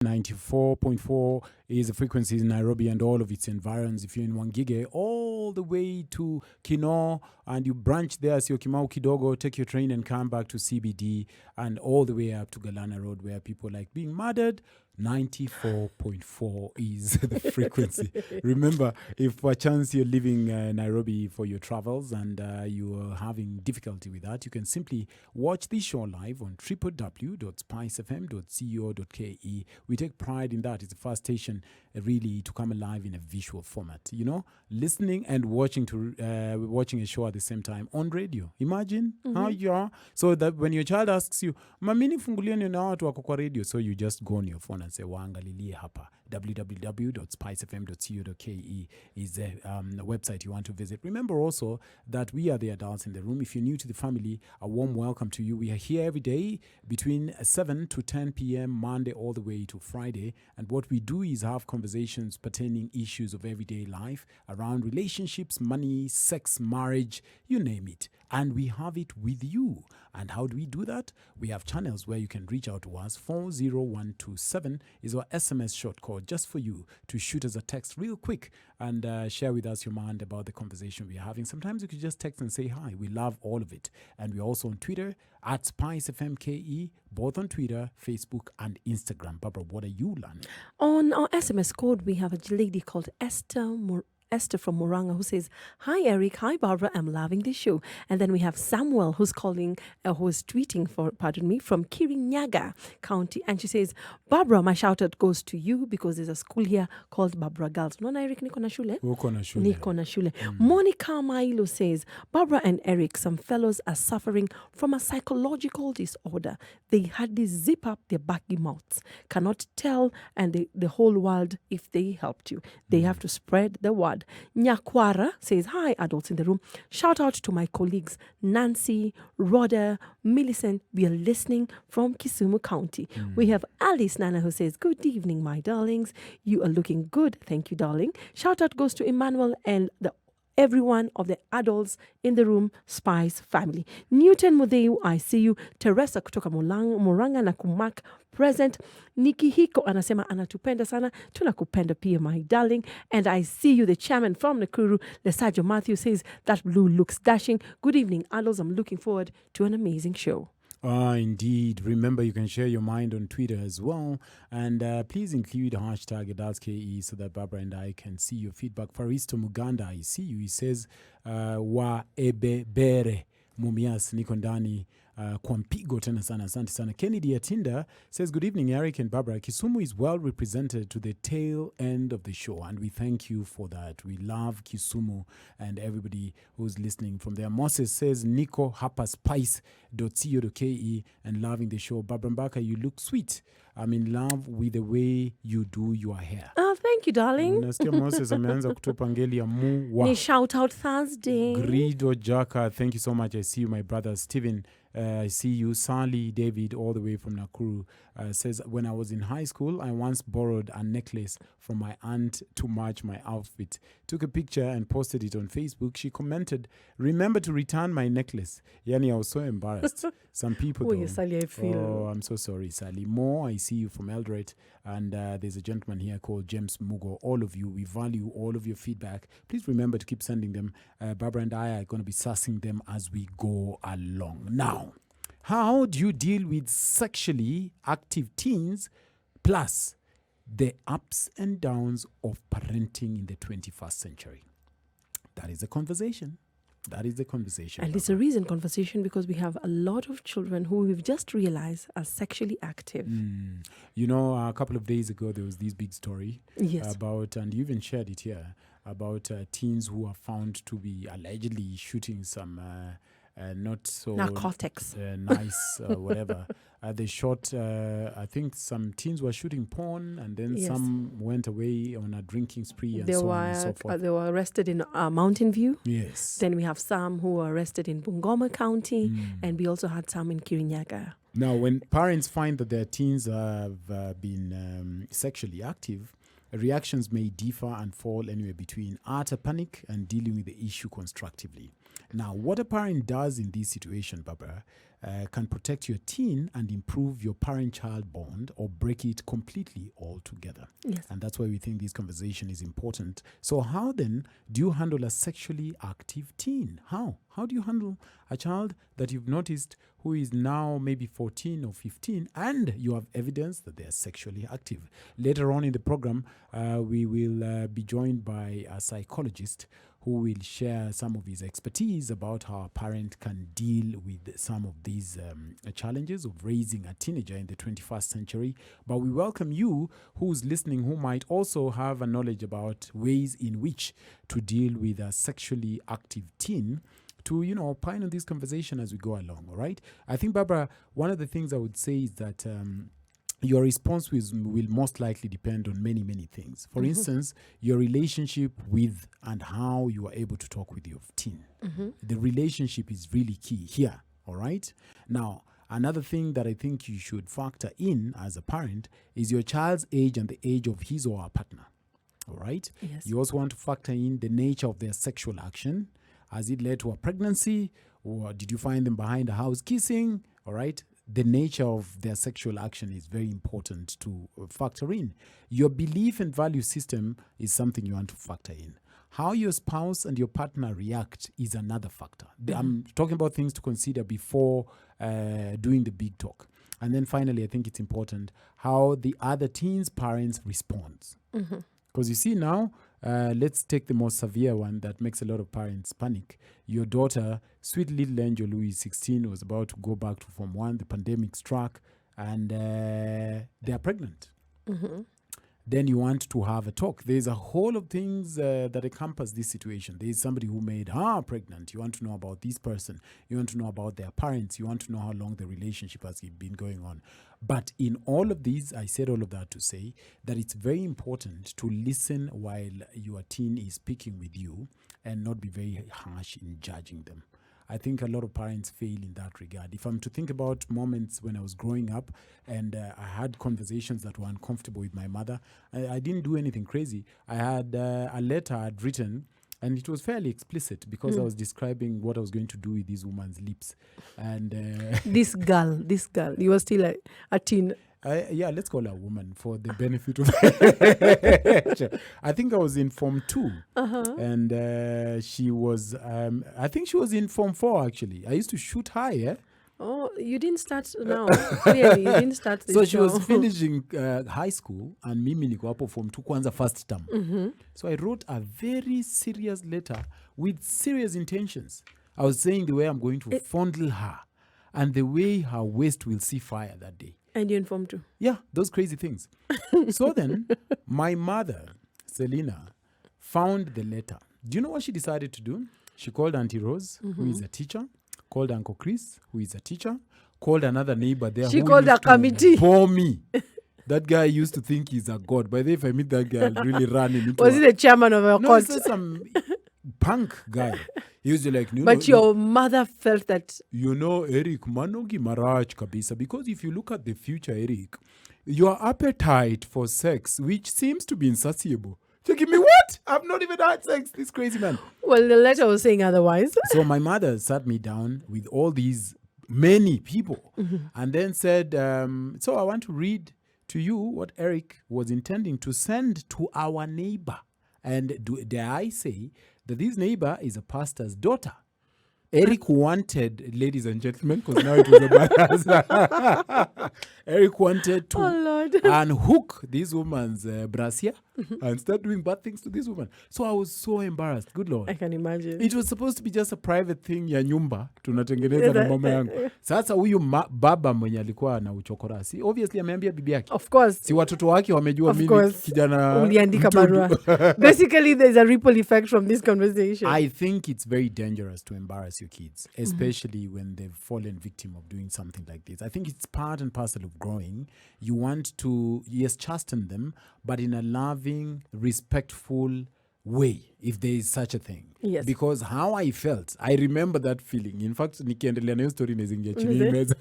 94.4 is the frequency in Nairobi and all of its environs. If you're in Wangige, all the way to Kino, and you branch there, Syokimau Kidogo, take your train and come back to CBD, and all the way up to Galana Road, where people like being murdered. 94.4 is the frequency. Remember, if by chance you're leaving Nairobi for your travels and you're having difficulty with that, you can simply watch this show live on www.spicefm.co.ke. We take pride in that. It's the first station really to come alive in a visual format. You know, listening and watching a show at the same time on radio. Imagine how you are. So that when your child asks you, "Mamini fungulia ni na watu wako kwa radio," so you just go on your phone and say, "Waangalilie hapa." www.spicefm.co.ke is the website you want to visit. Remember also that we are the adults in the room. If you're new to the family, a warm welcome to you. We are here every day between 7 to 10 p.m. Monday all the way to Friday. And what we do is have conversations pertaining issues of everyday life around relationships, money, sex, marriage, you name it. And we have it with you. And how do we do that? We have channels where you can reach out to us. 40127 is our SMS short code just for you to shoot us a text real quick and share with us your mind about the conversation we are having. Sometimes you could just text and say hi. We love all of it. And we're also on Twitter at SpiceFMKE, both on Twitter, Facebook, and Instagram. Barbara, what are you learning? On our SMS code, we have a lady called Esther from Moranga who says, "Hi Eric, hi Barbara, I'm loving this show." And then we have Samuel who's tweeting from Kirinyaga County, and she says, "Barbara, my shout out goes to you because there's a school here called Barbara Girls." No, Eric, niko na shule? Niko na shule. Monica Mailo says, "Barbara and Eric, some fellows are suffering from a psychological disorder. They hardly zip up their baggy mouths, cannot tell and the whole world if they helped you. They have to spread the word." Nyakwara says, "Hi, adults in the room. Shout out to my colleagues, Nancy, Rhoda, Millicent. We are listening from Kisumu County." We have Alice Nana who says, "Good evening, my darlings. You are looking good. Thank you, darling." Shout out goes to Emmanuel and every one of the adults in the room, Spice family. Newton Mudeu, I see you. Teresa kutoka Moranga na Kumak present. Nikki Hiko anasema anatupenda sana. Tunakupenda pia, my darling. And I see you, the chairman from Nakuru, Lesajo Matthew says, "That blue looks dashing. Good evening, adults. I'm looking forward to an amazing show." Indeed. Remember, you can share your mind on Twitter as well. And please include hashtag AdultsKE so that Barbara and I can see your feedback. Faristo Muganda, I see you. He says, "Wa ebe bere mumias niko ndani kwa mpigo tena sana. Asante sana." Kennedy Atinda says, "Good evening, Eric and Barbara. Kisumu is well represented to the tail end of the show, and we thank you for that. We love Kisumu and everybody who's listening from there." Moses says, "Nico hapa spice.co.ke and loving the show. Barbara Mbaka, you look sweet. I'm in love with the way you do your hair." Oh, thank you, darling. Nasikia Moses ameanza kutupa ngeli ya muwa. Ni shout out Thursday. Grido Jaka, thank you so much. I see you, my brother Steven. I see you. Sally David, all the way from Nakuru, says, "When I was in high school, I once borrowed a necklace from my aunt to match my outfit. Took a picture and posted it on Facebook. She commented, 'Remember to return my necklace.' Yani, I was so embarrassed." Some people Oh, yes, Sally, I feel. Oh, I'm so sorry, Sally. More, I see you from Eldoret. And there's a gentleman here called James Mugo. All of you, we value all of your feedback. Please remember to keep sending them. Barbara and I are going to be sussing them as we go along. Now, how do you deal with sexually active teens plus the ups and downs of parenting in the 21st century? That is the conversation. That is the conversation. And it's a recent conversation because we have a lot of children who we've just realized are sexually active. You know, a couple of days ago, there was this big story about, and you even shared it here, about teens who are found to be allegedly shooting some not so narcotics, nice, whatever. They shot, I think some teens were shooting porn, and then some went away on a drinking spree and so on and so forth. They were arrested in Mountain View. Yes. Then we have some who were arrested in Bungoma County, and we also had some in Kirinyaga. Now, when parents find that their teens have been sexually active, reactions may differ and fall anywhere between utter panic and dealing with the issue constructively. Now, what a parent does in this situation, Barbara, can protect your teen and improve your parent-child bond or break it completely altogether. Yes. And that's why we think this conversation is important. So how then do you handle a sexually active teen? How? How do you handle a child that you've noticed who is now maybe 14 or 15 and you have evidence that they are sexually active? Later on in the program, we will be joined by a psychologist who will share some of his expertise about how a parent can deal with some of these challenges of raising a teenager in the 21st century. But we welcome you who's listening who might also have a knowledge about ways in which to deal with a sexually active teen, to, opine on this conversation as we go along, all right? I think, Barbara, one of the things I would say is that your response will most likely depend on many, many things. For instance, your relationship with and how you are able to talk with your teen. The relationship is really key here, all right? Now, another thing that I think you should factor in as a parent is your child's age and the age of his or her partner, all right? Yes. You also want to factor in the nature of their sexual action. Has it led to a pregnancy, or did you find them behind a house kissing, all right? The nature of their sexual action is very important to factor in. Your belief and value system is something you want to factor in. How your spouse and your partner react is another factor. I'm talking about things to consider before doing the big talk. And then finally, I think it's important how the other teens' parents respond. Because you see now, let's take the most severe one that makes a lot of parents panic. Your daughter, sweet little angel who is 16, was about to go back to Form 1. The pandemic struck and they are pregnant. Then you want to have a talk. There's a whole of things that encompass this situation. There's somebody who made her pregnant. You want to know about this person. You want to know about their parents. You want to know how long the relationship has been going on. But in all of these, I said all of that to say that it's very important to listen while your teen is speaking with you and not be very harsh in judging them. I think a lot of parents fail in that regard. If I'm to think about moments when I was growing up and I had conversations that were uncomfortable with my mother, I didn't do anything crazy. I had a letter I'd written, and it was fairly explicit because I was describing what I was going to do with this woman's lips. And This girl, you were still a teen. yeah, let's call her a woman for the benefit of I think I was in Form 2 and she was I think she was in Form 4 actually. I used to shoot high, yeah? Oh, you didn't start now. Clearly, you didn't start this So she show. was finishing high school and mimi niko hapo Form 2 kwanza first term. So I wrote a very serious letter with serious intentions. I was saying the way I'm going to fondle her and the way her waist will see fire that day. And you informed too. Yeah, those crazy things. So then, my mother, Selena, found the letter. Do you know what she decided to do? She called Auntie Rose, who is a teacher, called Uncle Chris, who is a teacher, called another neighbor there She who called used a committee. to bore me. That guy used to think he's a god. By the way, if I meet that guy, I'll really run him into Was he the chairman of your No, court? it's not some punk guy. He was like, But your mother felt that. Eric, manongi marach kabisa. Because if you look at the future, Eric, your appetite for sex, which seems to be insatiable. So give me what? I've not even had sex. This crazy man. Well, the letter was saying otherwise. So my mother sat me down with all these many people and then said, so I want to read to you what Eric was intending to send to our neighbor. And dare I say that this neighbor is a pastor's daughter. Eric wanted, ladies and gentlemen, because now it was about us. Eric wanted to unhook this woman's brassiere and start doing bad things to this woman. So I was so embarrassed. Good Lord. I can imagine. It was supposed to be just a private thing ya nyumba tunatengeneza na mama yangu. Sasa huyu baba mwenye alikuwa na uchokora. Si obviously ameambia bibi yake. Of course. Si watoto wake wamejua mimi kijana uliandika barua. Basically, there's a ripple effect from this conversation. I think it's very dangerous to embarrass your kids, especially when they've fallen victim of doing something like this. I think it's part and parcel of growing. You want to, yes, chasten them, but in a loving, respectful way, if there is such a thing. Yes. Because how I felt, I remember that feeling. In fact, nikiendelea na hiyo story nezingia chini imeza.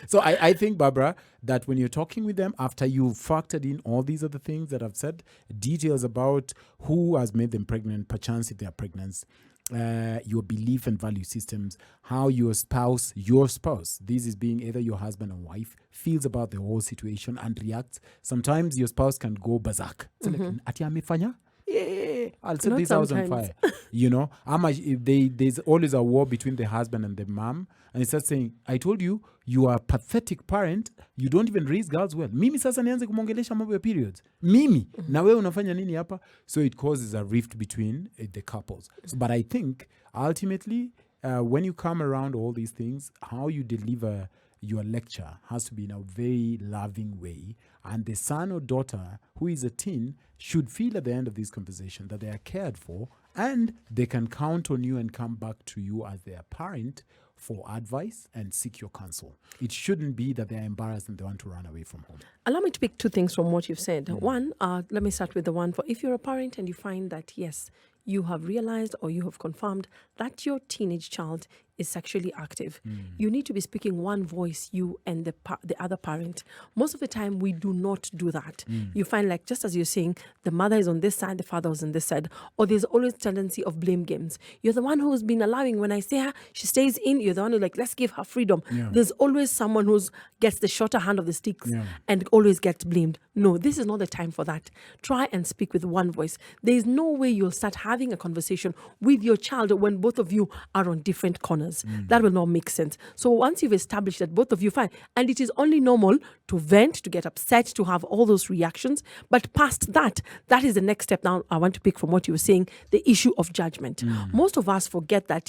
So I think, Barbara, that when you're talking with them, after you've factored in all these other things that I've said, details about who has made them pregnant, perchance if they are pregnant, your belief and value systems, how your spouse, this is being either your husband or wife, feels about the whole situation and reacts. Sometimes your spouse can go berserk. It's like, ati amefanya? Yeah, I'll set Not this house on sometimes. fire. You know, there's always a war between the husband and the mom, and he starts saying, I told you, you are a pathetic parent, you don't even raise girls well. Mimi sasa nianze kumongelesha mambo ya periods. Mimi, na wewe unafanya nini hapa? So it causes a rift between the couples. But I think ultimately, when you come around all these things, how you deliver your lecture has to be in a very loving way. And the son or daughter who is a teen should feel at the end of this conversation that they are cared for and they can count on you and come back to you as their parent for advice and seek your counsel. It shouldn't be that they're embarrassed and they want to run away from home. Allow me to pick two things from what you've said. One, let me start with the one for if you're a parent and you find that, yes, you have realized or you have confirmed that your teenage child is sexually active. You need to be speaking one voice, you and the other parent. Most of the time, we do not do that. You find, like, just as you're saying, the mother is on this side, the father is on this side, or there's always tendency of blame games. You're the one who's been allowing, when I say her, she stays in, you're the one who, like, let's give her freedom. Yeah. There's always someone who gets the shorter hand of the sticks Yeah. and always gets blamed. No, this is not the time for that. Try and speak with one voice. There is no way you'll start having a conversation with your child when both of you are on different corners. That will not make sense. So once you've established that both of you fine, and it is only normal to vent, to get upset, to have all those reactions, but past that, that is the next step. Now I want to pick from what you were saying, the issue of judgment. Most of us forget that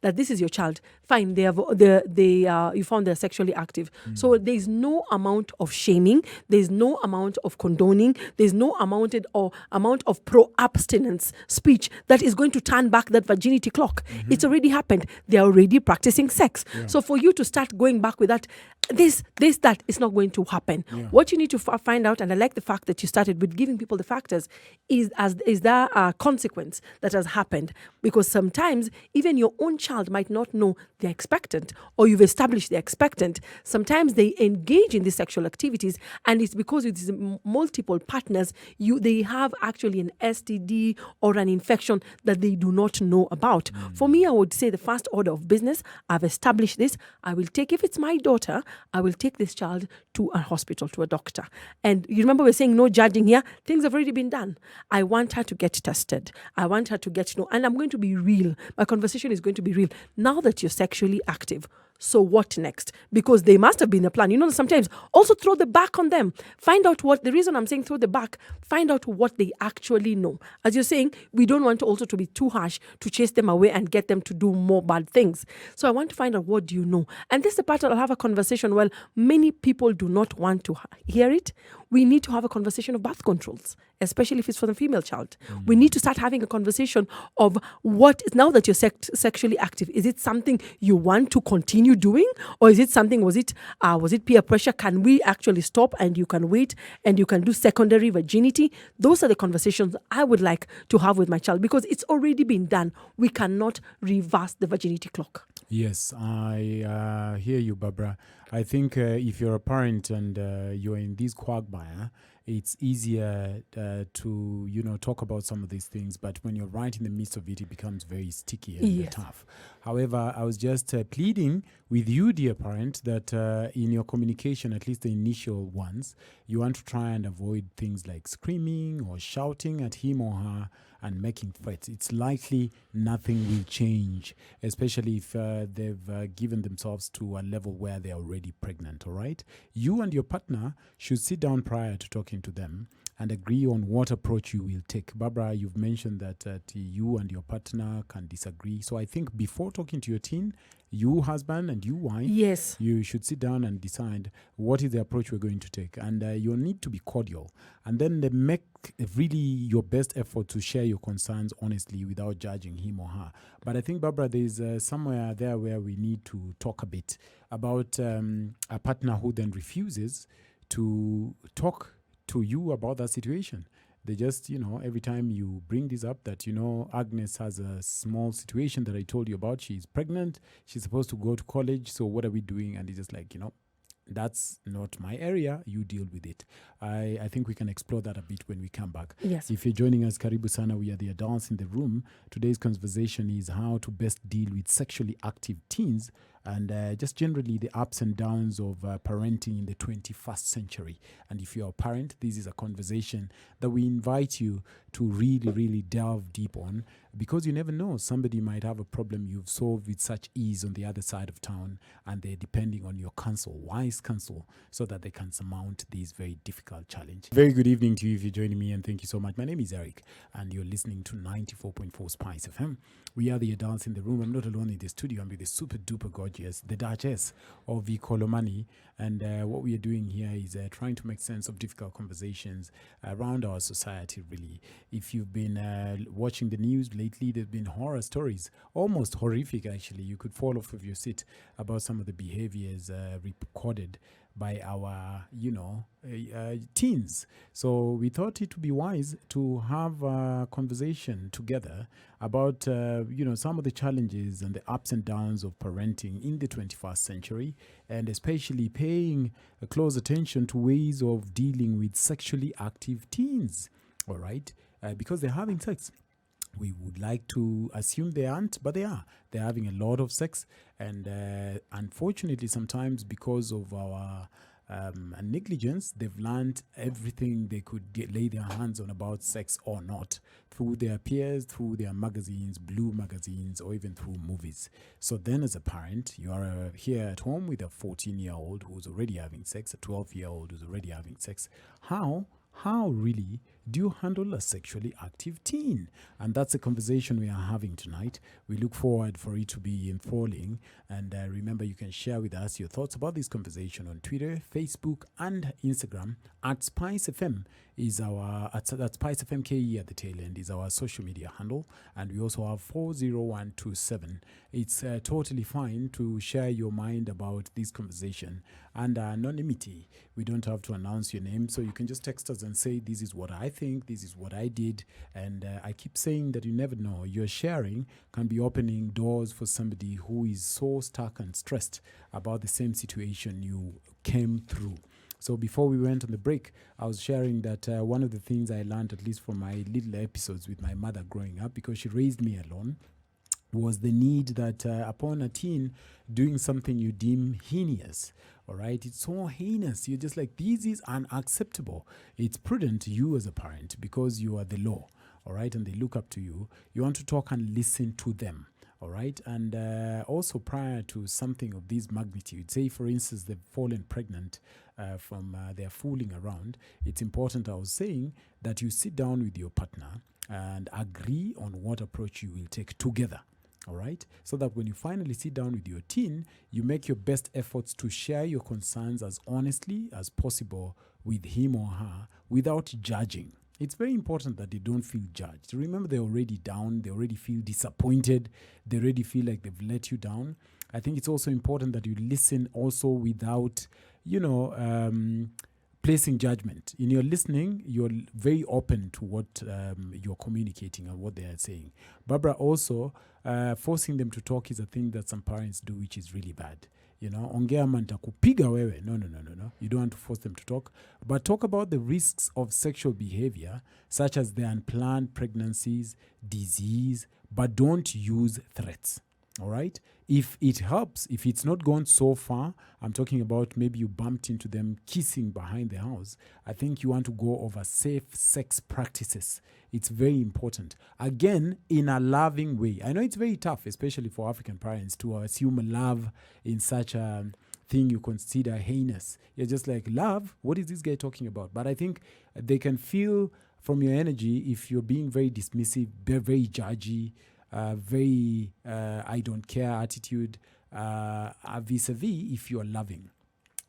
that this is your child. Fine, you found they're sexually active. So there's no amount of shaming, there's no amount of condoning, there's no amount of pro-abstinence speech that is going to turn back that virginity clock. It's already happened. They're already practicing sex. Yeah. So for you to start going back with that, that is not going to happen. Yeah. What you need to find out, and I like the fact that you started with giving people the factors, is there a consequence that has happened? Because sometimes even your own child might not know they're expectant, or you've established they're expectant. Sometimes they engage in these sexual activities, and it's because with these multiple partners, they have actually an STD or an infection that they do not know about. For me, I would say the first order of business, I've established this. I will take, if it's my daughter, I will take this child to a hospital, to a doctor. And you remember we're saying no judging here. Things have already been done. I want her to get tested. I want her to get to know. And I'm going to be real. My conversation is going to be real. Now that you're sexually active, so what next? Because they must have been a plan. You know, sometimes also throw the back on them. Find out the reason I'm saying throw the back, find out what they actually know. As you're saying, we don't want to also to be too harsh to chase them away and get them to do more bad things. So I want to find out, what do you know? And this is the part I'll have a conversation. Well, many people do not want to hear it. We need to have a conversation of birth controls, especially if it's for the female child. We need to start having a conversation of what, now that you're sexually active, is it something you want to continue doing? Or is it something, was it peer pressure? Can we actually stop and you can wait and you can do secondary virginity? Those are the conversations I would like to have with my child, because it's already been done. We cannot reverse the virginity clock. Yes, I hear you, Barbara. I think if you're a parent and you're in this quagmire, it's easier to, talk about some of these things. But when you're right in the midst of it, it becomes very sticky and tough. However, I was just pleading with you, dear parent, that in your communication, at least the initial ones, you want to try and avoid things like screaming or shouting at him or her and making threats. It's likely nothing will change, especially if they've given themselves to a level where they're already pregnant, all right? You and your partner should sit down prior to talking to them and agree on what approach you will take. Barbara, you've mentioned that you and your partner can disagree. So I think before talking to your teen, you husband and you wife, yes, you should sit down and decide what is the approach we're going to take. And you'll need to be cordial. And then make really your best effort to share your concerns honestly without judging him or her. But I think, Barbara, there's somewhere there where we need to talk a bit about a partner who then refuses to talk to you about that situation. They just, every time you bring this up that, Agnes has a small situation that I told you about. She's pregnant. She's supposed to go to college. So what are we doing? And it's just like, that's not my area. You deal with it. I think we can explore that a bit when we come back. Yes. If you're joining us, Karibu Sana, we are the adults in the room. Today's conversation is how to best deal with sexually active teens and just generally the ups and downs of parenting in the 21st century. And if you're a parent, this is a conversation that we invite you to really, really delve deep on, because you never know. Somebody might have a problem you've solved with such ease on the other side of town, and they're depending on your counsel, wise counsel, so that they can surmount this very difficult challenge. Very good evening to you if you're joining me, and thank you so much. My name is Eric, and you're listening to 94.4 Spice FM. We are the adults in the room. I'm not alone in the studio. I'm with the super duper gorgeous, the Duchess of Ikolomani. And what we are doing here is trying to make sense of difficult conversations around our society, really. If you've been watching the news lately, there's been horror stories, almost horrific, actually. You could fall off of your seat about some of the behaviors recorded by our, teens. So we thought it would be wise to have a conversation together about, some of the challenges and the ups and downs of parenting in the 21st century, and especially paying a close attention to ways of dealing with sexually active teens, all right? Because they're having sex. We would like to assume they aren't, but they are. They're having a lot of sex. And unfortunately, sometimes because of our negligence, they've learned everything they could lay their hands on about sex or not, through their peers, through their magazines, blue magazines, or even through movies. So then as a parent, you are here at home with a 14-year-old who's already having sex, a 12-year-old who's already having sex. How really do you handle a sexually active teen? And that's a conversation we are having tonight. We look forward for it to be enthralling. And remember, you can share with us your thoughts about this conversation on Twitter, Facebook, and Instagram. At Spice FM is our, at Spice FM KE at the tail end is our social media handle. And we also have 40127. It's totally fine to share your mind about this conversation. And anonymity, we don't have to announce your name, so you can just text us and say, this is what I think, this is what I did. And I keep saying that you never know. Your sharing can be opening doors for somebody who is so stuck and stressed about the same situation you came through. So before we went on the break, I was sharing that one of the things I learned, at least from my little episodes with my mother growing up, because she raised me alone, was the need that upon a teen doing something you deem heinous, all right? It's so heinous. You're just like, this is unacceptable. It's prudent, you as a parent, because you are the law, all right? And they look up to you. You want to talk and listen to them, all right? And also prior to something of this magnitude, say, for instance, they've fallen pregnant from their fooling around, it's important, I was saying, that you sit down with your partner and agree on what approach you will take together. All right, so that when you finally sit down with your teen, you make your best efforts to share your concerns as honestly as possible with him or her without judging. It's very important that they don't feel judged. Remember, they're already down. They already feel disappointed. They already feel like they've let you down. I think it's also important that you listen also without, placing judgment. In your listening, you're very open to what you're communicating and what they are saying. Barbara, also, forcing them to talk is a thing that some parents do, which is really bad. Ongea manta kupiga wewe. No. You don't want to force them to talk. But talk about the risks of sexual behavior, such as the unplanned pregnancies, disease, but don't use threats. All right? If it helps, if it's not gone so far, I'm talking about maybe you bumped into them kissing behind the house, I think you want to go over safe sex practices. It's very important. Again, in a loving way. I know it's very tough, especially for African parents, to assume love in such a thing you consider heinous. You're just like, love? What is this guy talking about? But I think they can feel from your energy if you're being very dismissive, very judgy, very I don't care attitude, vis-a-vis if you're loving.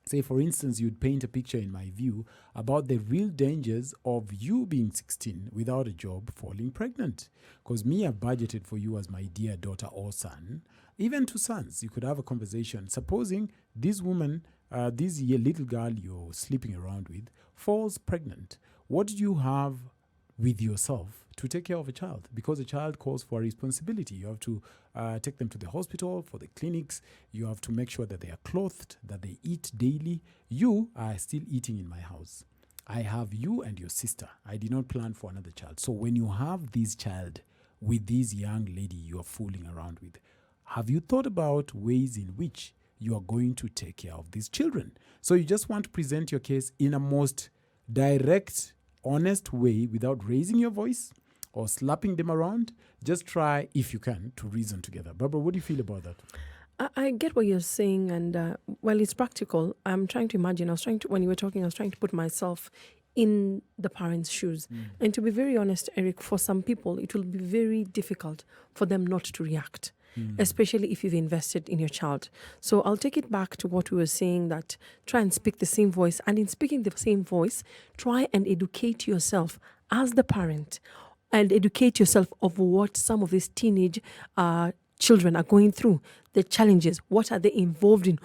Say, for instance, you'd paint a picture in my view about the real dangers of you being 16 without a job, falling pregnant. Because me, I've budgeted for you as my dear daughter or son. Even two sons, you could have a conversation. Supposing this woman, little girl you're sleeping around with, falls pregnant. What do you have with yourself to take care of a child, because a child calls for a responsibility. You have to take them to the hospital, for the clinics. You have to make sure that they are clothed, that they eat daily. You are still eating in my house. I have you and your sister. I did not plan for another child. So when you have this child with this young lady you are fooling around with, have you thought about ways in which you are going to take care of these children? So you just want to present your case in a most direct, honest way without raising your voice or slapping them around. Just try, if you can, to reason together. Barbara, what do you feel about that? I get what you're saying, and while it's practical, I'm trying to imagine. When you were talking, I was trying to put myself in the parents' shoes. And to be very honest, Eric, for some people, it will be very difficult for them not to react, especially if you've invested in your child. So I'll take it back to what we were saying, that try and speak the same voice. And in speaking the same voice, try and educate yourself as the parent, and educate yourself of what some of these teenage children are going through, the challenges, what are they involved in,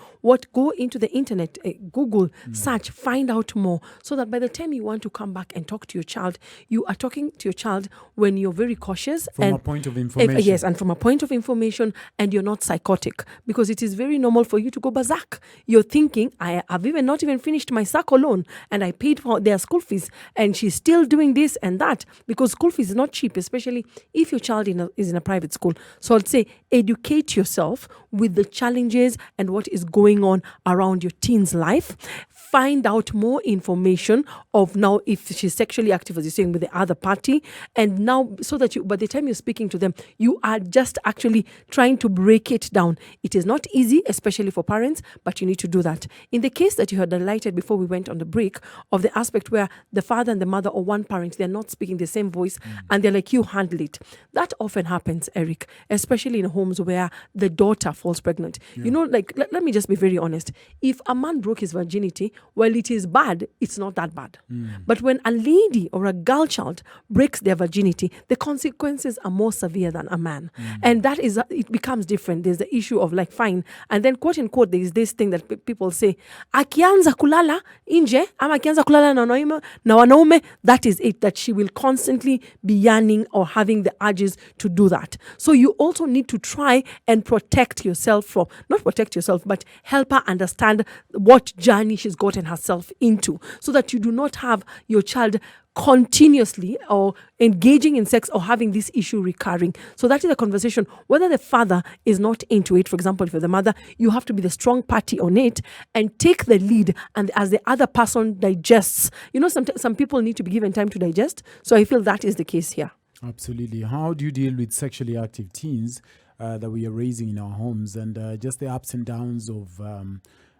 go into the internet, Google, search, find out more, so that by the time you want to come back and talk to your child, you are talking to your child when you're very cautious. From a point of information. Yes, and from a point of information, and you're not psychotic, because it is very normal for you to go berserk. You're thinking, I've not even finished my SACCO loan, and I paid for their school fees, and she's still doing this and that, because school fees is not cheap, especially if your child is in a private school. So I'd say educate yourself with the challenges and what is going on around your teen's life. Find out more information of now if she's sexually active, as you're saying, with the other party. And now, so that by the time you're speaking to them, you are just actually trying to break it down. It is not easy, especially for parents, but you need to do that. In the case that you had highlighted before we went on the break, of the aspect where the father and the mother, or one parent, they're not speaking the same voice, and they're like, you handle it. That often happens, Eric, especially in homes where the daughter falls pregnant. You know, like, let me just be very honest. If a man broke his virginity, well, it is bad, it's not that bad. But when a lady or a girl child breaks their virginity, the consequences are more severe than a man. And that is, it becomes different. There's the issue of like, fine. And then, quote unquote, there is this thing that people say, akianza kulala nje, ama akianza kulala na wanaume, that is it, that she will constantly be yearning or having the urges to do that. So you also need to try and protect yourself from, not protect yourself, but help her understand what journey she's gotten herself into, so that you do not have your child continuously or engaging in sex or having this issue recurring. So that is a conversation. Whether the father is not into it, for example, if you're the mother, you have to be the strong party on it and take the lead. And as the other person digests, you know, some people need to be given time to digest. So I feel that is the case here. Absolutely. How do you deal with sexually active teens that we are raising in our homes, and just the ups and downs of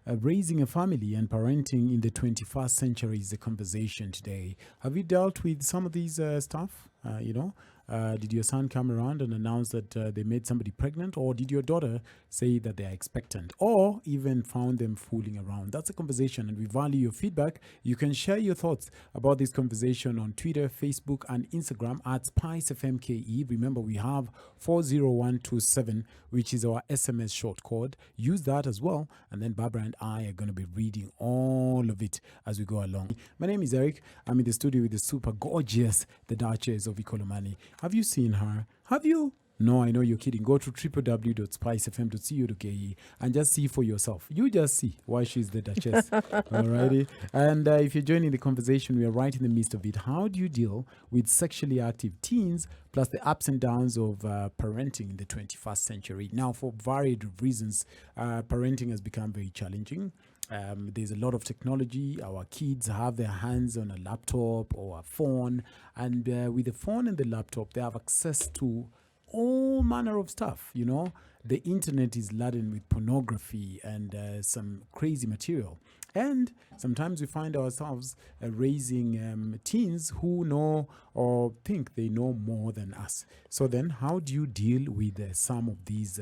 raising a family and parenting in the 21st century is the conversation today. Have you dealt with some of these stuff? Did your son come around and announce that they made somebody pregnant, or did your daughter say that they are expectant, or even found them fooling around? That's a conversation, and we value your feedback. You can share your thoughts about this conversation on Twitter, Facebook, and Instagram at SpiceFMKE. Remember, we have 40127, which is our SMS short code. Use that as well, and then Barbara and I are going to be reading all of it as we go along. My name is Eric. I'm in the studio with the super gorgeous, the Duchess of Ikolomani. Have you seen her? Have you? No, I know you're kidding. Go to www.spicefm.co.ke and just see for yourself. You just see why she's the Duchess. Alrighty. And if you're joining the conversation, we are right in the midst of it. How do you deal with sexually active teens, plus the ups and downs of parenting in the 21st century? Now, for varied reasons, parenting has become very challenging. There's a lot of technology. Our kids have their hands on a laptop or a phone, and with the phone and the laptop, they have access to all manner of stuff. You know, the internet is laden with pornography and some crazy material. And sometimes we find ourselves raising teens who know or think they know more than us. So then how do you deal with some of these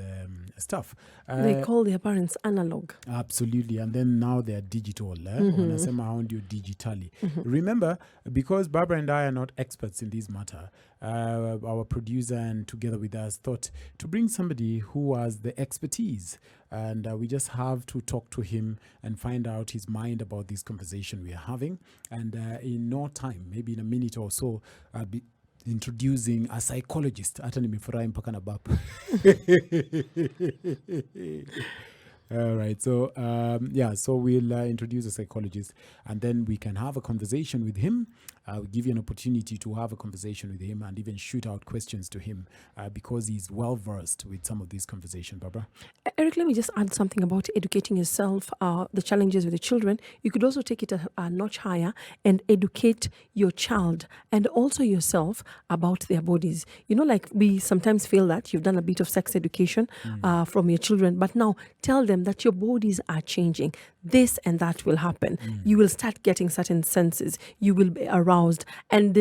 stuff? They call their parents analog. Absolutely. And then now they're digital. Wanasema hao ndio digitally. Remember, because Barbara and I are not experts in this matter, our producer and together with us thought to bring somebody who has the expertise and we just have to talk to him and find out his mind about this conversation we are having. And in no time, maybe in a minute or so, I'll be introducing a psychologist. Hata nimefurahi mpaka na bapa. All right. So, so we'll introduce a psychologist, and then we can have a conversation with him. We'll give you an opportunity to have a conversation with him and even shoot out questions to him because he's well-versed with some of these conversations, Barbara. Eric, let me just add something about educating yourself, the challenges with the children. You could also take it a notch higher and educate your child and also yourself about their bodies. You know, like we sometimes feel that you've done a bit of sex education from your children, but now tell them that your bodies are changing. This and that will happen. You will start getting certain senses. You will be aroused and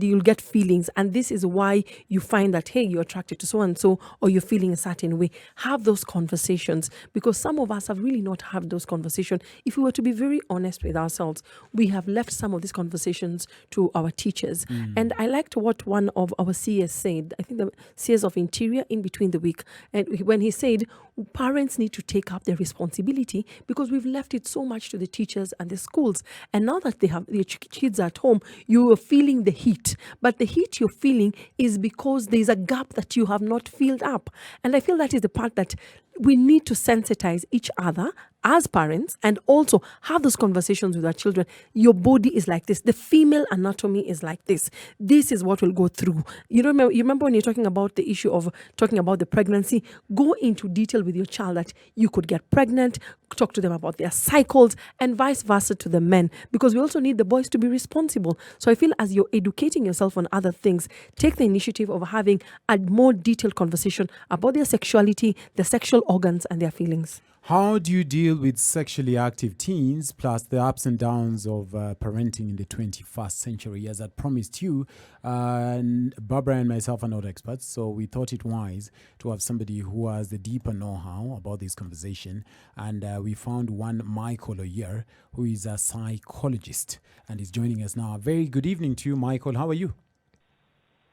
you'll get feelings. And this is why you find that, hey, you're attracted to so-and-so or you're feeling a certain way. Have those conversations, because some of us have really not had those conversations. If we were to be very honest with ourselves, we have left some of these conversations to our teachers. And I liked what one of our CS said, I think the CS of Interior in between the week, and when he said, parents need to take up their responsibility because we've left it so much to the teachers and the schools. And now that they have their kids at home, you are feeling the heat. But the heat you're feeling is because there's a gap that you have not filled up. And I feel that is the part that we need to sensitize each other as parents and also have those conversations with our children. Your body is like this. The female anatomy is like this. This is what will go through. You remember when you're talking about the issue of talking about the pregnancy, go into detail with your child that you could get pregnant, talk to them about their cycles and vice versa to the men, because we also need the boys to be responsible. So I feel as you're educating yourself on other things, take the initiative of having a more detailed conversation about their sexuality, their sexual organs and their feelings. How do you deal with sexually active teens plus the ups and downs of parenting in the 21st century? As I promised you, Barbara and myself are not experts, so we thought it wise to have somebody who has the deeper know-how about this conversation. And we found one Michael Oyier, who is a psychologist, and is joining us now. Very good evening to you, Michael. How are you?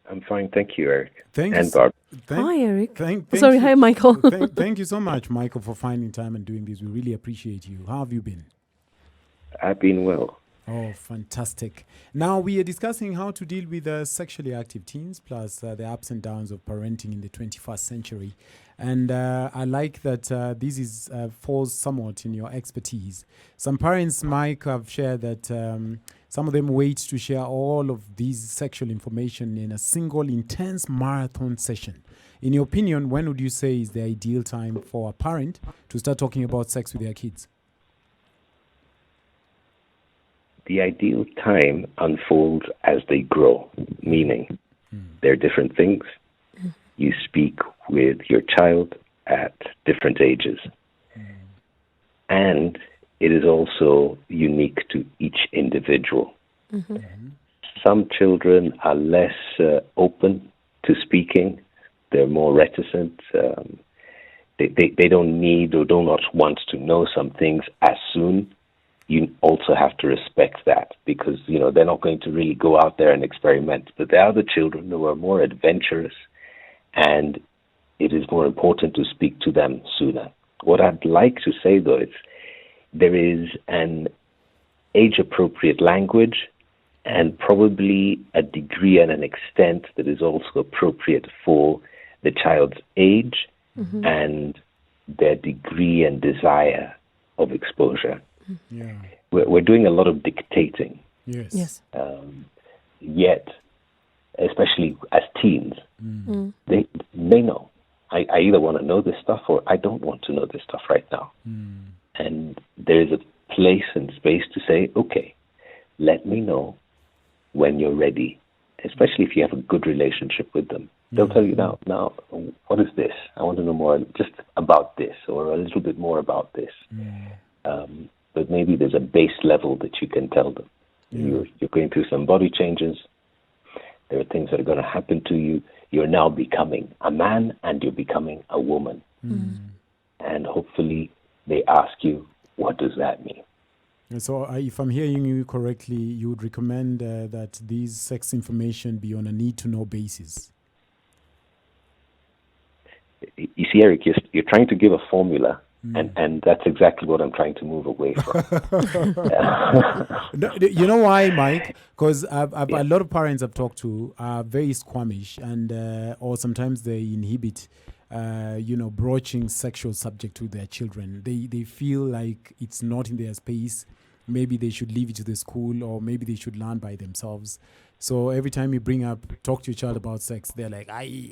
I'm fine, thank you, Eric. Thank and you. Barb. Hi, Eric. Sorry, hi, Michael. Thank you so much, Michael, for finding time and doing this. We really appreciate you. How have you been? I've been well. Oh, fantastic. Now, we are discussing how to deal with sexually active teens, plus the ups and downs of parenting in the 21st century. And I like that this is falls somewhat in your expertise. Some parents, Mike, have shared that some of them wait to share all of these sexual information in a single intense marathon session. In your opinion, when would you say is the ideal time for a parent to start talking about sex with their kids? The ideal time unfolds as they grow, meaning they're different things. You speak with your child at different ages. And it is also unique to each individual. Some children are less open to speaking. They're more reticent. They don't need or do not want to know some things as soon. You also have to respect that because, they're not going to really go out there and experiment. But there are other children who are more adventurous, and it is more important to speak to them sooner. What I'd like to say, though, is there is an age-appropriate language and probably a degree and an extent that is also appropriate for the child's age and their degree and desire of exposure. Yeah. We're doing a lot of dictating. Yes. Yet, especially as teens, they know. I either want to know this stuff or I don't want to know this stuff right now. And there is a place and space to say, okay, let me know when you're ready, especially if you have a good relationship with them. They'll tell you now, what is this? I want to know more just about this or a little bit more about this. But maybe there's a base level that you can tell them. You're going through some body changes. There are things that are going to happen to you. You're now becoming a man and you're becoming a woman. And hopefully they ask you, what does that mean? So if I'm hearing you correctly, you would recommend that these sex information be on a need-to-know basis. You see, Eric, you're trying to give a formula And that's exactly what I'm trying to move away from. No, you know why, Mike? Because a lot of parents I've talked to are very squeamish, and or sometimes they inhibit, broaching sexual subject to their children. They feel like it's not in their space. Maybe they should leave it to the school, or maybe they should learn by themselves. So every time you talk to your child about sex, they're like,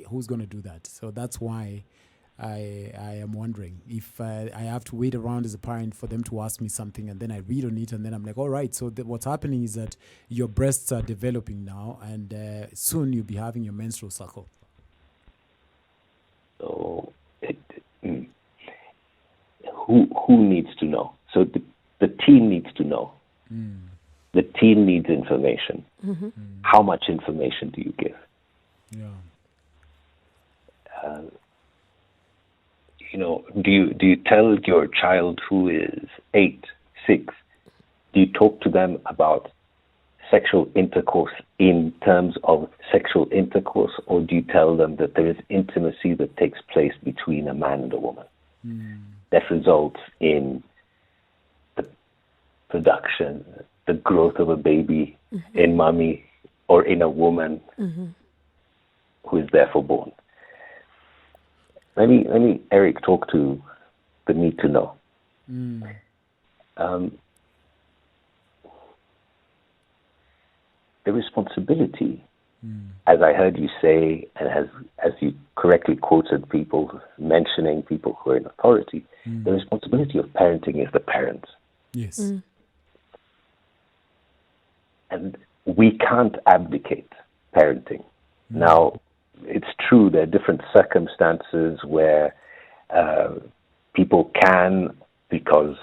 who's going to do that? So that's why I am wondering if I have to wait around as a parent for them to ask me something, and then I read on it, and then I'm like, all right, so what's happening is that your breasts are developing now, and soon you'll be having your menstrual cycle. So who needs to know? So the teen needs to know. The teen needs information. How much information do you give? Yeah. Do you tell your child who is 8, 6, do you talk to them about sexual intercourse in terms of sexual intercourse, or do you tell them that there is intimacy that takes place between a man and a woman that results in the production, the growth of a baby in mommy or in a woman who is therefore born? Let me, Eric, talk to the need to know. The responsibility, as I heard you say, and as you correctly quoted people mentioning people who are in authority, the responsibility of parenting is the parents. Yes. And we can't abdicate parenting. Now, it's true there are different circumstances where people can't because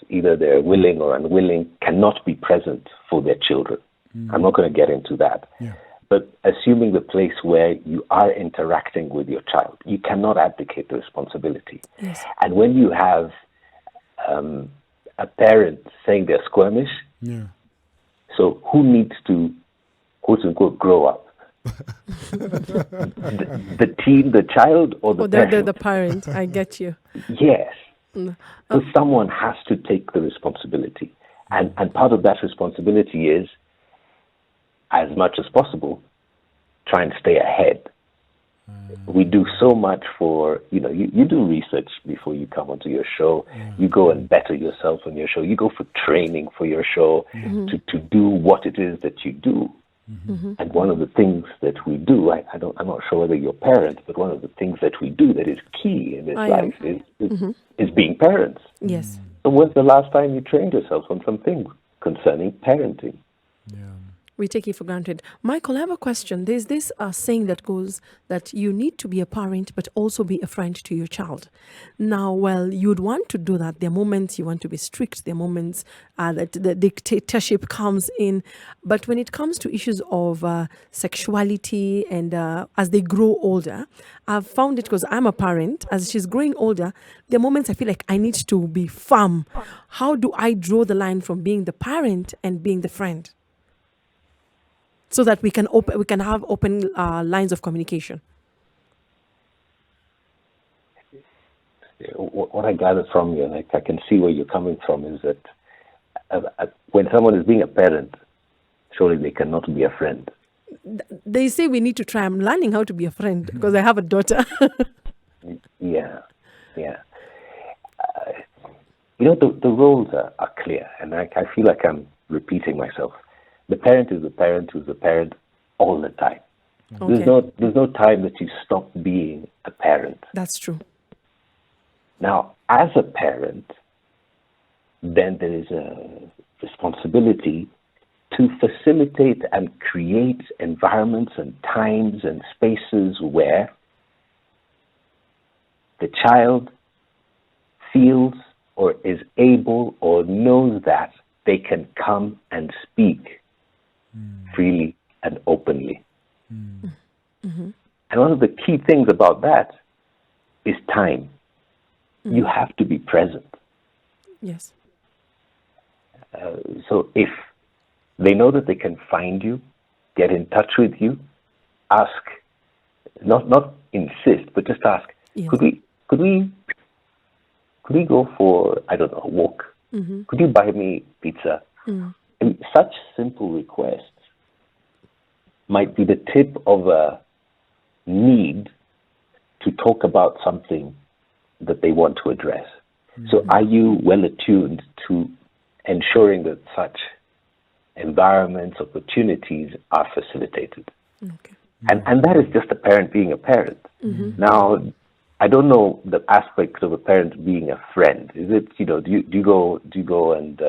either they're willing or unwilling, cannot be present for their children. I'm not going to get into that. Yeah. But assuming the place where you are interacting with your child, you cannot abdicate the responsibility. Yes. And when you have a parent saying they're squeamish, so who needs to, quote unquote, grow up? the teen, the child, or the parent? The parent. I get you. Yes. So someone has to take the responsibility. And part of that responsibility is, as much as possible, try and stay ahead. We do so much for, you do research before you come onto your show. You go and better yourself on your show. You go for training for your show to do what it is that you do. And one of the things that we do, I'm not sure whether you're parents, but one of the things that we do that is key in this life is being parents. Yes. So when's the last time you trained yourself on something concerning parenting? Yeah. We take it for granted. Michael, I have a question. There's this saying that goes that you need to be a parent, but also be a friend to your child. Now, well, you'd want to do that. There are moments you want to be strict. There are moments that the dictatorship comes in. But when it comes to issues of sexuality and as they grow older, I've found it, because I'm a parent, as she's growing older, there are moments I feel like I need to be firm. How do I draw the line from being the parent and being the friend, so that we can have open lines of communication? What I gather from you, and I can see where you're coming from, is that when someone is being a parent, surely they cannot be a friend. They say we need to try. I'm learning how to be a friend because I have a daughter. Yeah. The roles are clear, and I feel like I'm repeating myself. The parent is the parent who's the parent all the time. Okay. There's no time that you stop being a parent. That's true. Now, as a parent, then there is a responsibility to facilitate and create environments and times and spaces where the child feels or is able or knows that they can come and speak freely and openly. And one of the key things about that is time. You have to be present. Yes. So if they know that they can find you, get in touch with you, ask, not insist, but just ask, yes. Could we could we go for, I don't know, a walk? Could you buy me pizza? And such simple requests might be the tip of a need to talk about something that they want to address. So are you well attuned to ensuring that such environments, opportunities are facilitated? Okay. And that is just a parent being a parent. Now, I don't know the aspects of a parent being a friend. Is it, do you go and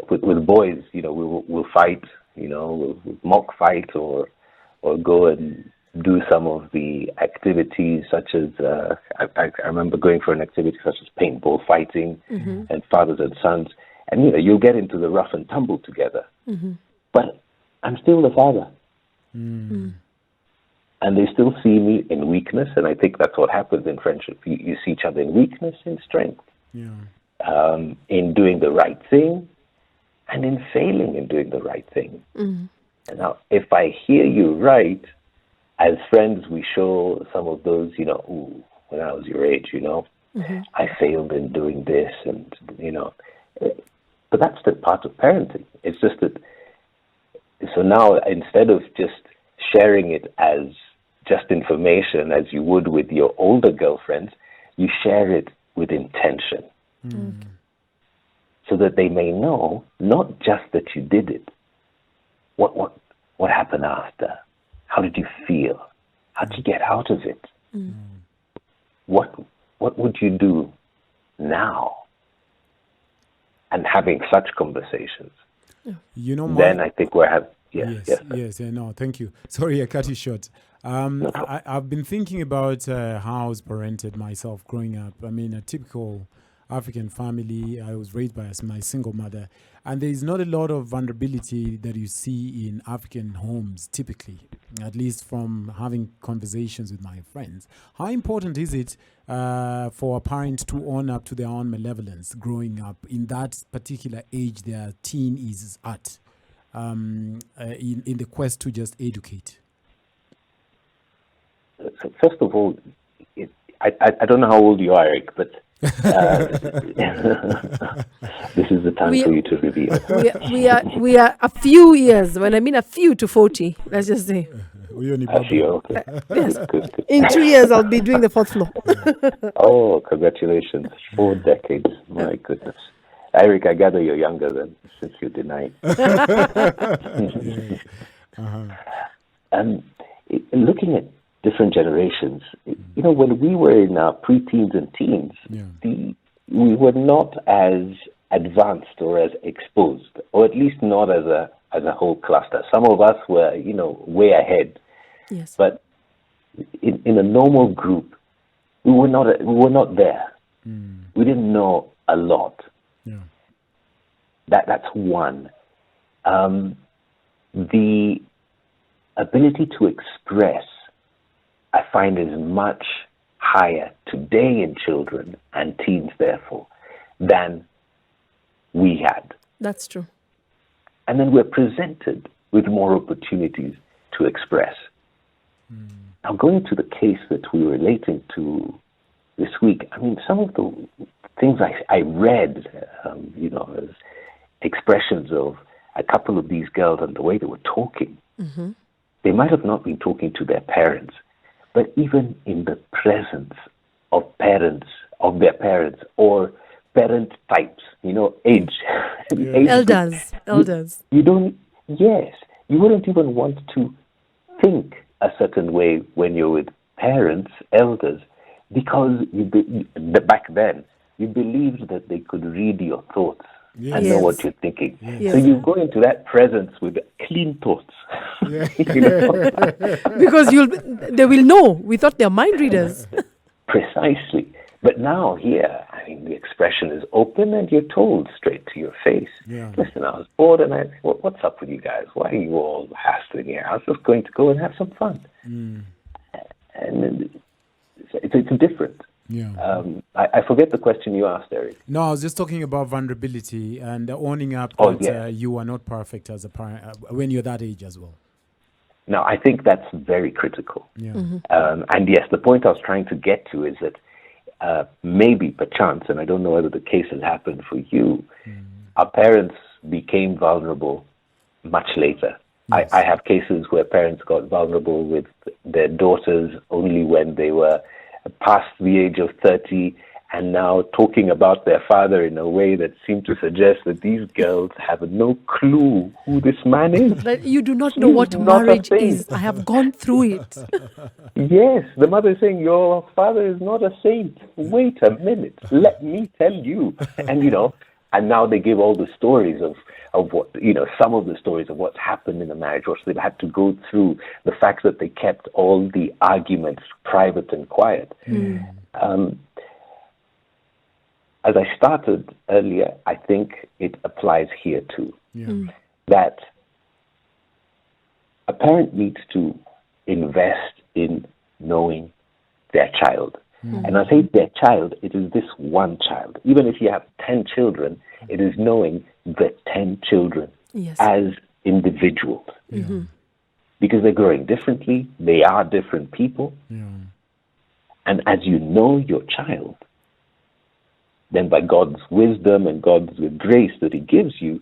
with boys, we'll fight, we'll mock fight or go and do some of the activities such as, I remember going for an activity such as paintball fighting and fathers and sons. And, you'll get into the rough and tumble together. But I'm still the father. And they still see me in weakness. And I think that's what happens in friendship. You see each other in weakness, in strength, in doing the right thing, and in failing in doing the right thing. And now, if I hear you right, as friends, we show some of those, ooh, when I was your age, I failed in doing this, and, but that's the part of parenting. It's just that, so now instead of just sharing it as just information as you would with your older girlfriends, you share it with intention. So that they may know not just that you did it, what happened after? How did you feel? How did you get out of it? What would you do now? And having such conversations. Then I think we're having... Yes, no, thank you. Sorry, I cut you short. I've been thinking about how I was parented myself growing up. I mean, a typical African family. I was raised by my single mother. And there is not a lot of vulnerability that you see in African homes, typically, at least from having conversations with my friends. How important is it for a parent to own up to their own malevolence growing up in that particular age their teen is at, in the quest to just educate? First of all, I don't know how old you are, Eric, but this is the time for you to reveal. We are a few years. When I mean a few to 40, let's just say. A few, okay. Yes. Good. In 2 years, I'll be doing the 4th floor. Oh, congratulations! 4 decades. My goodness, Eric, I gather you're younger than since you deny. Looking at different generations, when we were in our preteens and teens, we were not as advanced or as exposed, or at least not as a whole cluster. Some of us were, way ahead. Yes. But in a normal group, we were not there. We didn't know a lot. Yeah. That's one. The ability to express, I find, is much higher today in children and teens, therefore, than we had. That's true. And then we're presented with more opportunities to express. Now, going to the case that we were relating to this week, I mean, some of the things I read, as expressions of a couple of these girls and the way they were talking, they might have not been talking to their parents, but even in the presence of their parents or parent types, age. Yeah. Elders. You wouldn't even want to think a certain way when you're with parents, elders, because back then you believed that they could read your thoughts and know what you're thinking. Yes. So you go into that presence with clean thoughts. Yeah. Because they will know. We thought they're mind readers. Precisely. But now here, I mean, the expression is open and you're told straight to your face. Yeah. Listen, I was bored and what's up with you guys? Why are you all hassling here? I was just going to go and have some fun. And it's different. Yeah. I forget the question you asked, Eric. No, I was just talking about vulnerability and owning up that you are not perfect as a parent when you're that age as well. Now, I think that's very critical. Yeah. And yes, the point I was trying to get to is that maybe perchance, and I don't know whether the case has happened for you, our parents became vulnerable much later. Yes. I have cases where parents got vulnerable with their daughters only when they were past the age of 30, and now talking about their father in a way that seemed to suggest that these girls have no clue who this man is. That you do not know He's what not a marriage saint. is. I have gone through it. Yes, the mother is saying, your father is not a saint. Wait a minute, let me tell you. And, and now they give all the stories of what, some of the stories of what's happened in the marriage, or they've had to go through the fact that they kept all the arguments private and quiet. As I started earlier, I think it applies here too. That a parent needs to invest in knowing their child. And I say their child, it is this one child. Even if you have 10 children, it is knowing the 10 children as individuals. Because they're growing differently, they are different people. And as you know your child, then by God's wisdom and God's grace that He gives you,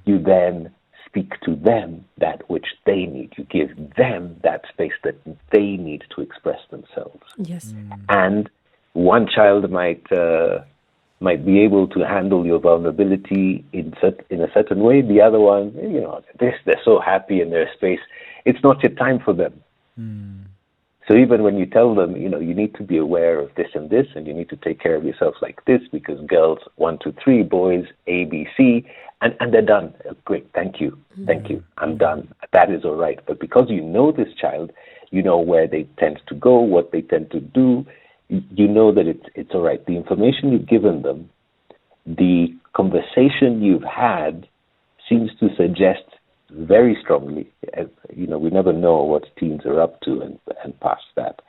you then speak to them that which they need. You give them that space that they need to express themselves. Yes. And one child might be able to handle your vulnerability in a certain way. The other one, they're so happy in their space. It's not your time for them. So even when you tell them, you need to be aware of this, and you need to take care of yourself like this, because girls 1, 2, 3, boys A, B, C, and they're done. Great, thank you, I'm done. That is all right. But because you know this child, you know where they tend to go, what they tend to do. You know that it's all right. The information you've given them, the conversation you've had, seems to suggest very strongly, we never know what teens are up to and past that,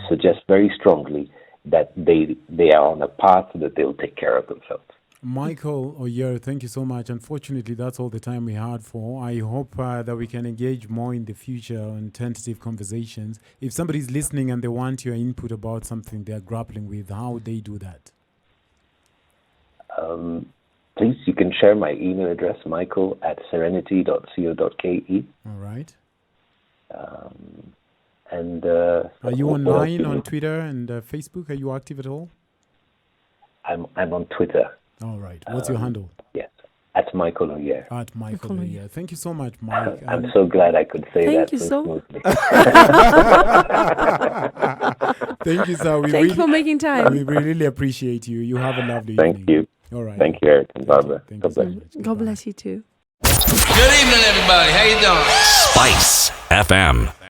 suggests very strongly that they are on a path that they'll take care of themselves. Michael Oyier, thank you so much. Unfortunately, that's all the time we had for. I hope that we can engage more in the future on tentative conversations. If somebody's listening and they want your input about something they're grappling with, how would they do that? Please, you can share my email address, michael@serenity.co.ke. All right. And are you online on Twitter and Facebook? Are you active at all? I'm on Twitter. All right. What's your handle? Yes, at Michael Oyier. At Michael Oyier. Thank you so much, Mike. I'm so glad I could say Thank that you so so smoothly. Thank you, sir. Thank you for making time. We really appreciate you. You have a lovely Thank evening. you. All right. Thank you, Eric and Barbara. Thank God you so bless you. much. God bless you too. Good evening, everybody. How you doing? Spice FM.